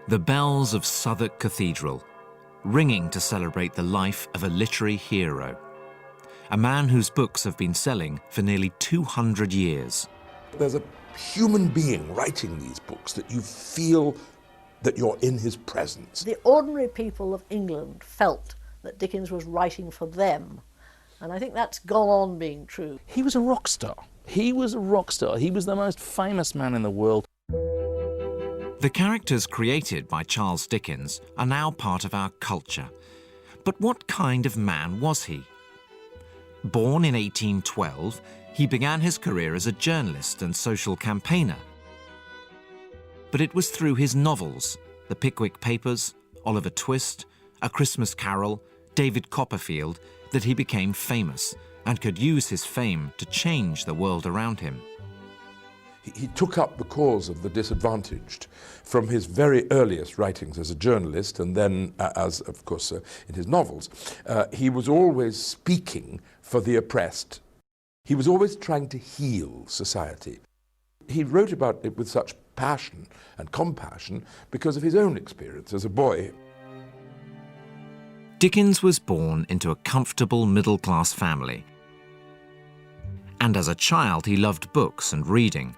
The bells of Southwark Cathedral, ringing to celebrate the life of a literary hero, a man whose books have been selling for nearly 200 years. There's a human being writing these books that you feel that you're in his presence. The ordinary people of England felt that Dickens was writing for them, and I think that's gone on being true. He was a rock star. He was a rock star. He was the most famous man in the world. The characters created by Charles Dickens are now part of our culture. But what kind of man was he? Born in 1812, he began his career as a journalist and social campaigner. But it was through his novels, The Pickwick Papers, Oliver Twist, A Christmas Carol, David Copperfield, that he became famous and could use his fame to change the world around him. He took up the cause of the disadvantaged from his very earliest writings as a journalist, and then as, of course, in his novels. He was always speaking for the oppressed. He was always trying to heal society. He wrote about it with such passion and compassion because of his own experience as a boy. Dickens was born into a comfortable middle-class family. And as a child, he loved books and reading.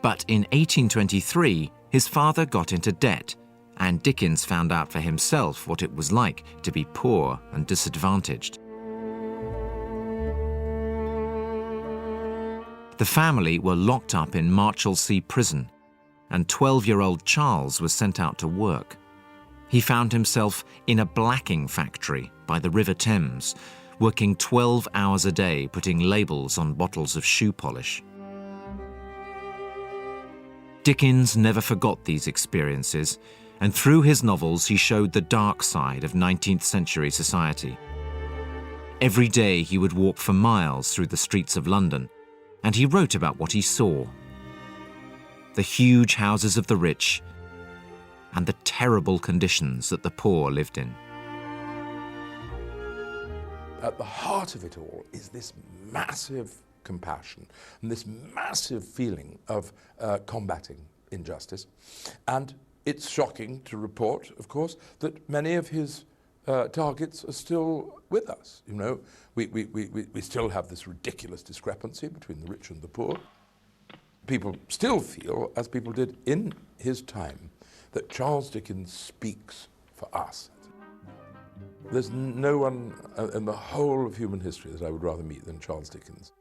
But in 1823, his father got into debt, and Dickens found out for himself what it was like to be poor and disadvantaged. The family were locked up in Marshalsea prison, and 12-year-old Charles was sent out to work. He found himself in a blacking factory by the River Thames, working 12 hours a day putting labels on bottles of shoe polish. Dickens never forgot these experiences, and through his novels he showed the dark side of 19th century society. Every day he would walk for miles through the streets of London, and he wrote about what he saw. The huge houses of the rich and the terrible conditions that the poor lived in. At the heart of it all is this massive compassion and this massive feeling of combating injustice. And it's shocking to report, of course, that many of his targets are still with us. You know, we still have this ridiculous discrepancy between the rich and the poor. People still feel, as people did in his time, that Charles Dickens speaks for us. There's no one in the whole of human history that I would rather meet than Charles Dickens.